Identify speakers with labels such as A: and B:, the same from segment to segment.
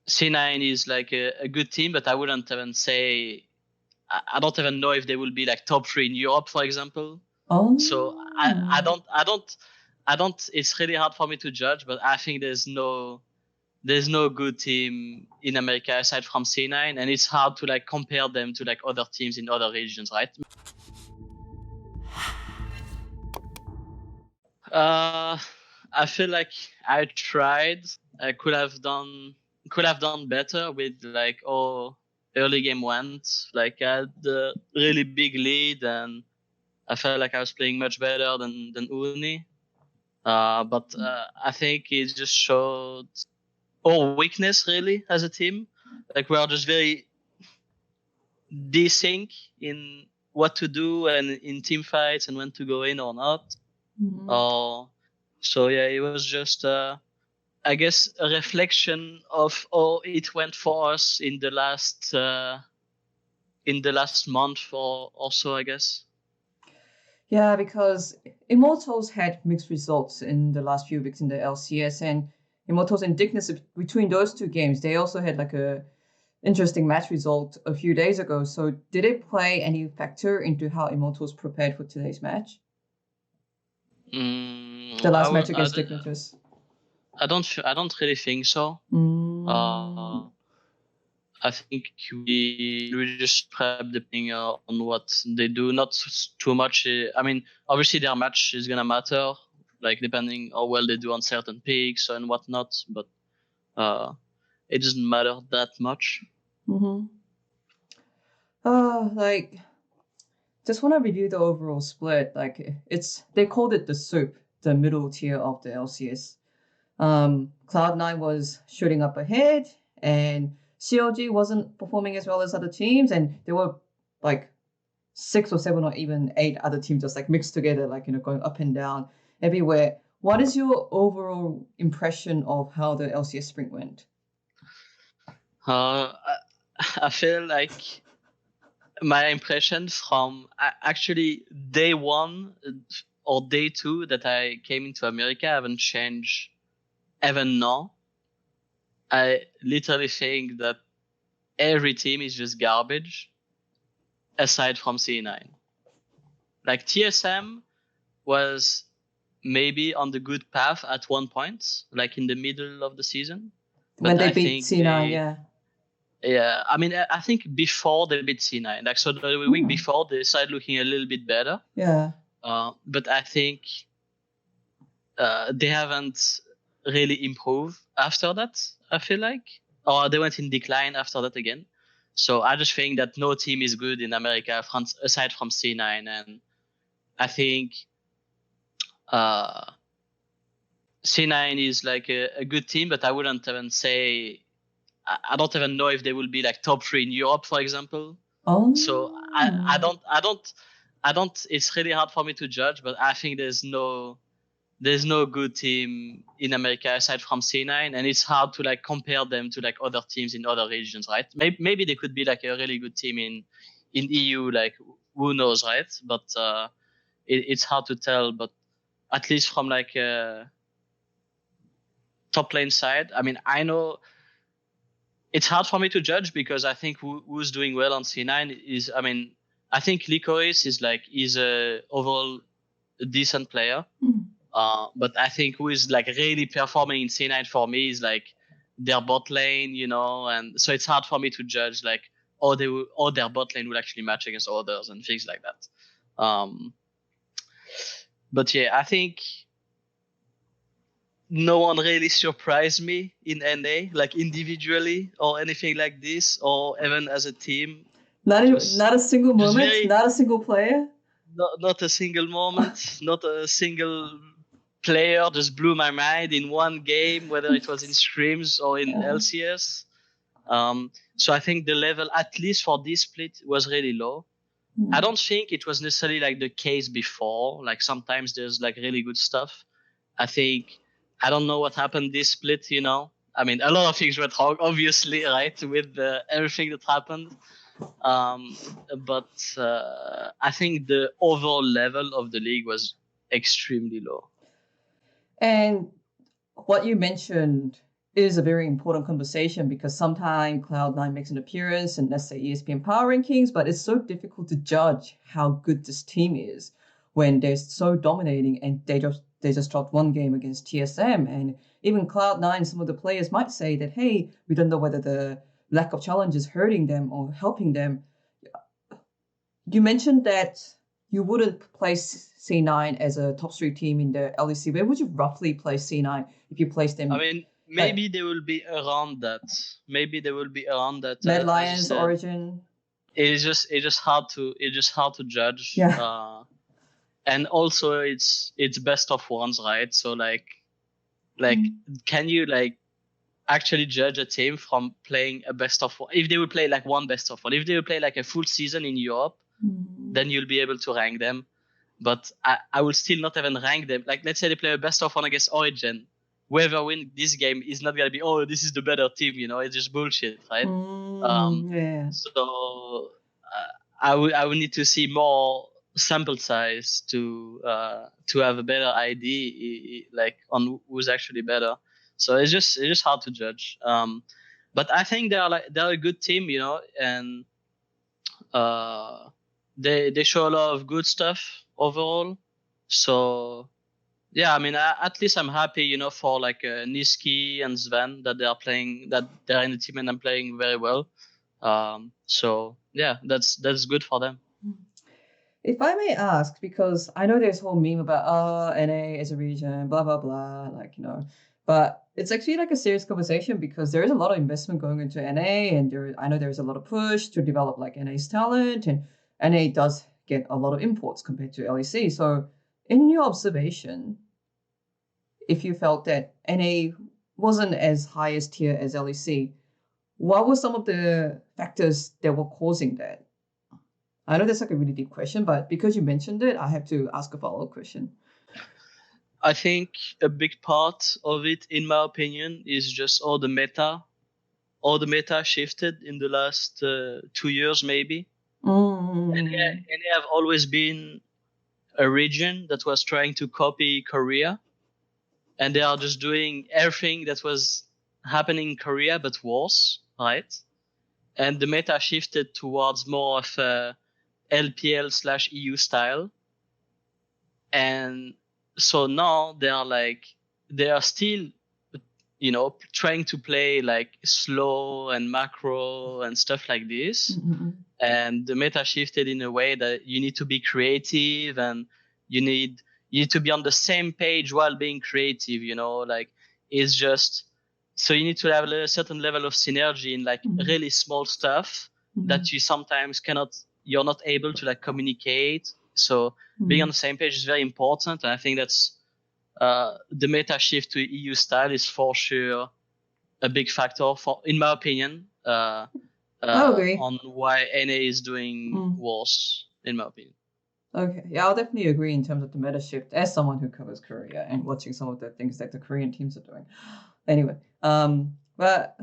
A: C9 is like a good team, but I wouldn't even say. I don't even know if they will be like top 3 in Europe, for example.
B: Oh.
A: So I don't. It's really hard for me to judge, but I think there's no good team in America aside from C9, and it's hard to like compare them to like other teams in other regions, right? I feel like I tried. I could have done better with like early game went. Like I had the really big lead, and I felt like I was playing much better than Uni. But I think it just showed our weakness really as a team. Like we are just very desync in what to do and in team fights and when to go in or not. So yeah, it was just I guess a reflection of how it went for us in the last month or so, I guess.
B: Yeah, because Immortals had mixed results in the last few weeks in the LCS, and Immortals and Dignitas, between those two games, they also had like a interesting match result a few days ago. So did it play any factor into how Immortals prepared for today's match? The last match against Dignitas.
A: I don't really think so. I think we just prep depending on what they do, not too much. I mean, obviously their match is gonna matter, like depending how well they do on certain picks and whatnot. But it doesn't matter that much.
B: Like, just want to review the overall split. Like, they called it the soup, the middle tier of the LCS. Cloud9 was shooting up ahead, and COG wasn't performing as well as other teams, and there were like 6 or 7 or even 8 other teams just like mixed together, like, going up and down everywhere. What is your overall impression of how the LCS Spring went?
A: I feel like my impression from actually day 1 or day 2 that I came into America haven't changed even now. I literally think that every team is just garbage aside from C9. Like TSM was maybe on the good path at one point, like in the middle of the season.
B: When they beat C9, yeah.
A: Yeah, I mean, I think before they beat C9, like so the week before they started looking a little bit better.
B: Yeah.
A: But I think they haven't really improved after that, I feel like. Or they went in decline after that again. So I just think that no team is good in America aside from C9. And I think C9 is like a good team, but I wouldn't even say. I don't even know if they will be like top 3 in Europe, for example.
B: Oh.
A: So I don't. It's really hard for me to judge, but I think there's no good team in America aside from C9, and it's hard to like compare them to like other teams in other regions, right? Maybe they could be like a really good team in EU, like who knows, right? But it's hard to tell. But at least from like top lane side, I mean, I know it's hard for me to judge because I think who's doing well on C9 is, I mean, I think Licorice is a overall a decent player. But I think who is like really performing in C9 for me is like their bot lane, and so it's hard for me to judge like their bot lane will actually match against others and things like that. But yeah, I think no one really surprised me in NA, like individually or anything like this, or even as a team.
B: Not a single moment, not a single player.
A: Not a single moment, not a single player just blew my mind in one game, whether it was in scrims or in LCS. So I think the level, at least for this split, was really low. I don't think it was necessarily like the case before. Like sometimes there's like really good stuff. I don't know what happened this split, I mean, a lot of things went wrong, obviously, right, with everything that happened. But I think the overall level of the league was extremely low.
B: And what you mentioned is a very important conversation because sometimes Cloud9 makes an appearance in, let's say, ESPN Power Rankings, but it's so difficult to judge how good this team is when they're so dominating and they just dropped one game against TSM. And even Cloud9, some of the players might say that, hey, we don't know whether the lack of challenge is hurting them or helping them. You mentioned that you wouldn't place C9 as a top 3 team in the LEC. Where would you roughly place C9 if you place them?
A: I mean, maybe they will be around that. Maybe they will be around that.
B: Mad Lions, Origin.
A: It's just hard to judge.
B: Yeah.
A: And also it's best of ones, right? So like can you like actually judge a team from playing a best of one? If they will play like one best of one, if they will play like a full season in Europe, then you'll be able to rank them. But I will still not even rank them. Like, let's say they play a best of one against Origin. Whoever wins this game is not gonna be, oh, this is the better team, you know? It's just bullshit, right?
B: Yeah.
A: So I would need to see more sample size to have a better idea, like on who's actually better. So it's just hard to judge. But I think they're a good team, you know, and they show a lot of good stuff overall. So yeah, I mean, at least I'm happy, you know, for like Niski and Sven that they're in the team and I'm playing very well. So yeah, that's good for them.
B: If I may ask, because I know there's a whole meme about NA as a region, blah blah blah, like, you know, but it's actually like a serious conversation because there is a lot of investment going into NA, and I know there's a lot of push to develop like NA's talent, and NA does get a lot of imports compared to LEC. So, in your observation, if you felt that NA wasn't as highest tier as LEC, what were some of the factors that were causing that? I know that's like a really deep question, but because you mentioned it, I have to ask a follow-up question.
A: I think a big part of it, in my opinion, is just all the meta shifted in the last 2 years, maybe. And they have always been a region that was trying to copy Korea, and they are just doing everything that was happening in Korea but worse, right? And the meta shifted towards more of a LPL/EU style, and so now they are still, you know, trying to play like slow and macro and stuff like this. And the meta shifted in a way that you need to be creative and you need to be on the same page while being creative, you know, like it's just, so you need to have a certain level of synergy in like really small stuff that you sometimes you're not able to like communicate. So being on the same page is very important. And I think that's the meta shift to EU style is for sure a big factor in my opinion, on why NA is doing worse, in my opinion.
B: Okay, yeah, I'll definitely agree in terms of the meta shift as someone who covers Korea and watching some of the things that the Korean teams are doing. Anyway, but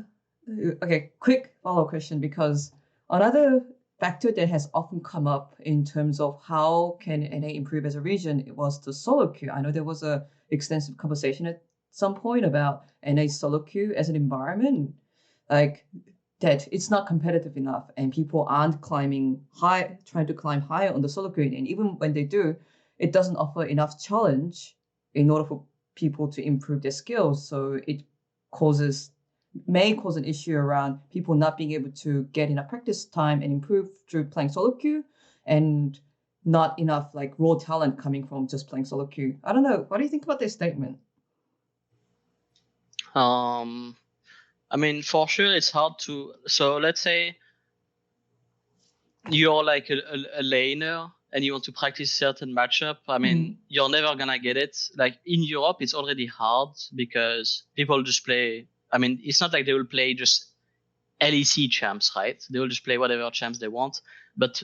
B: okay, quick follow-up question, because another factor that has often come up in terms of how can NA improve as a region, it was the solo queue. I know there was a extensive conversation at some point about NA solo queue as an environment, like that it's not competitive enough and people aren't trying to climb higher on the solo queue. And even when they do, it doesn't offer enough challenge in order for people to improve their skills. So it may cause an issue around people not being able to get enough practice time and improve through playing solo queue, and not enough like raw talent coming from just playing solo queue. I don't know. What do you think about this statement?
A: I mean, for sure, it's hard to. So let's say you're like a laner and you want to practice certain matchup. I mean, you're never gonna get it. Like in Europe, it's already hard because people just play. I mean, it's not like they will play just LEC champs, right? They will just play whatever champs they want. But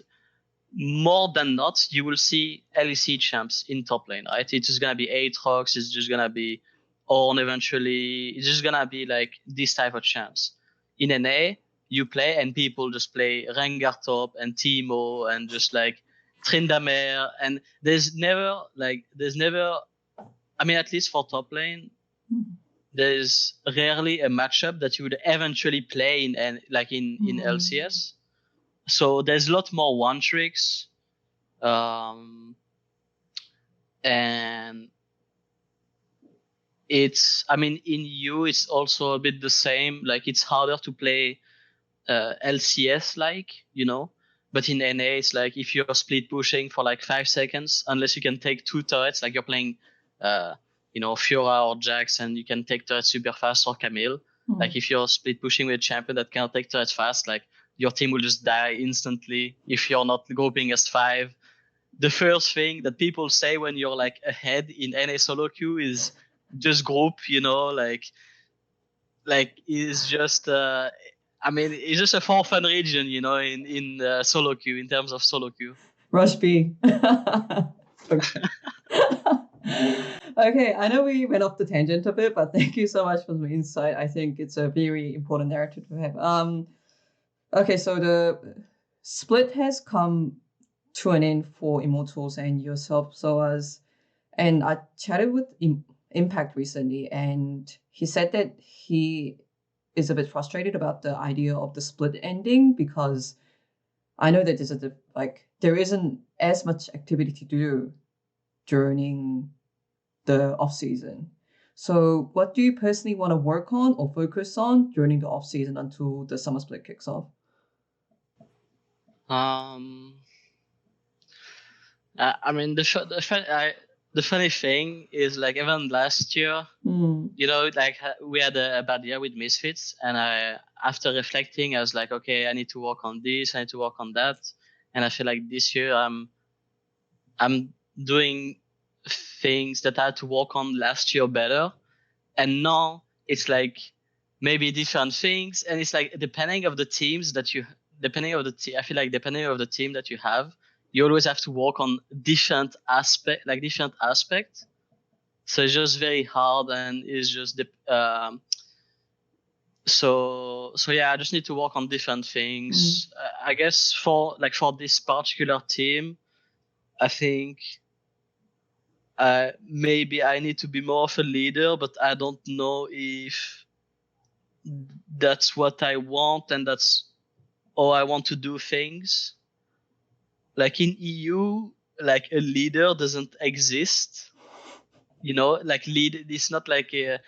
A: more than not, you will see LEC champs in top lane, right? It's just gonna be Aatrox. It's just gonna be Ornn eventually. It's just gonna be like this type of champs. In NA, you play and people just play Rengar top and Teemo and just like Tryndamere, and there's never, I mean, at least for top lane, there's rarely a matchup that you would eventually play in LCS. So there's a lot more one tricks, and it's, I mean, in EU it's also a bit the same. Like it's harder to play LCS, like, you know, but in NA it's like if you're split pushing for like 5 seconds, unless you can take 2 turrets, like you're playing Fiora or Jax, and you can take turrets super fast, or Camille. Like if you're split pushing with a champion that cannot take turrets fast, like your team will just die instantly if you're not grouping as 5. The first thing that people say when you're like ahead in NA solo queue is just group, you know, like is just it's just a for fun region, you know, in solo queue, in terms of solo queue.
B: Rush B. Okay. Okay, I know we went off the tangent a bit, but thank you so much for the insight. I think it's a very important narrative to have. Okay, so the split has come to an end for Immortals and yourself, sOAz. And I chatted with Impact recently, and he said that he is a bit frustrated about the idea of the split ending, because I know that there isn't as much activity to do during the off season. So what do you personally want to work on or focus on during the off season until the summer split kicks off?
A: I mean, the funny thing is, like, even last year, you know, like we had a bad year with Misfits, and after reflecting, I was like, okay, I need to work on this, I need to work on that, and I feel like this year I'm doing things that I had to work on last year better, and now it's like maybe different things, and it's like depending of the team that you have, you always have to work on different aspects. So it's just very hard, and it's just so yeah, I just need to work on different things. I guess for this particular team, I think maybe I need to be more of a leader, but I don't know if that's what I want, and that's how I want to do things. Like in EU, like a leader doesn't exist. You know, like it's not like it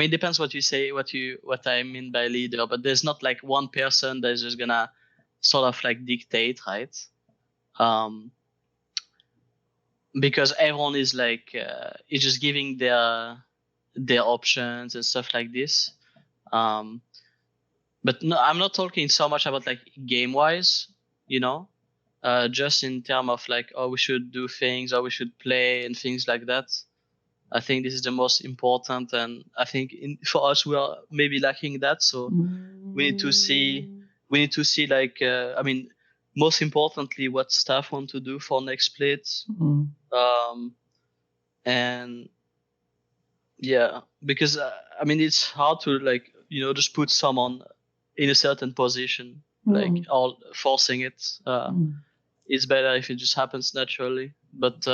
A: depends what you say, what I mean by leader, but there's not like one person that's just gonna sort of like dictate, right? Because everyone is like is just giving their options and stuff like this. But no, I'm not talking so much about like game wise, you know, just in terms of like, oh, we should do things, or we should play and things like that. I think this is the most important, and I think for us we are maybe lacking that. So we need to see like most importantly what staff want to do for next splits. And yeah, because it's hard to like, you know, just put someone in a certain position, like all forcing it. It's better if it just happens naturally. But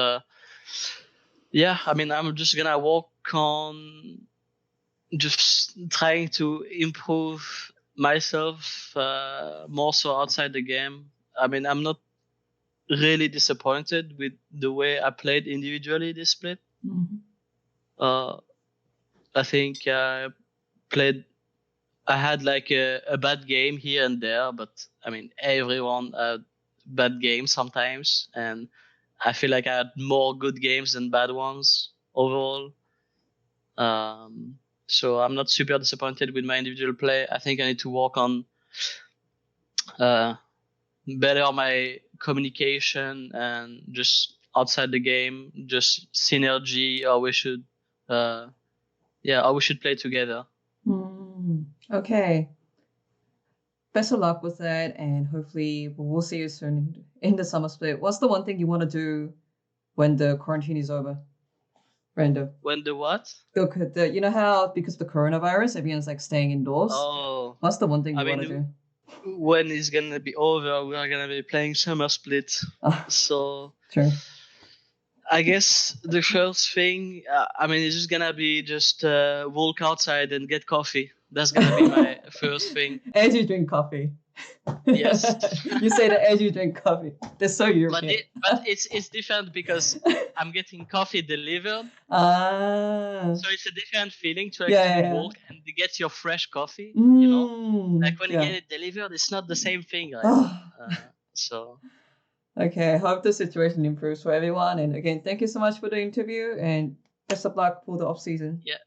A: yeah, I'm just gonna work on just trying to improve myself more so outside the game. I'm not really disappointed with the way I played individually this split. I think I had like a bad game here and there, but everyone had bad games sometimes, and I feel like I had more good games than bad ones overall. So I'm not super disappointed with my individual play. I think I need to work on better my communication, and just outside the game, just synergy, or we should play together.
B: Okay. Best of luck with that, and hopefully we'll see you soon in the summer split. What's the one thing you want to do when the quarantine is over, Rando?
A: When the what?
B: You know how because of the coronavirus, everyone's like staying indoors.
A: Oh,
B: what's the one thing you want to do?
A: When it's gonna be over, we are gonna be playing summer split.
B: So true.
A: I guess the first thing, I mean, it's just gonna be just walk outside and get coffee. That's gonna be my first thing.
B: As you drink coffee.
A: Yes.
B: You say that as you drink coffee. That's so European.
A: But it's different because I'm getting coffee delivered. So it's a different feeling to actually walk and get your fresh coffee. You know, like when you get it delivered, it's not the same thing. Right? So.
B: Okay, hope the situation improves for everyone. And again, thank you so much for the interview and best of luck for the off season.
A: Yeah.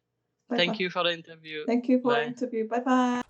A: Thank you for the interview.
B: Thank you for the interview. Bye bye.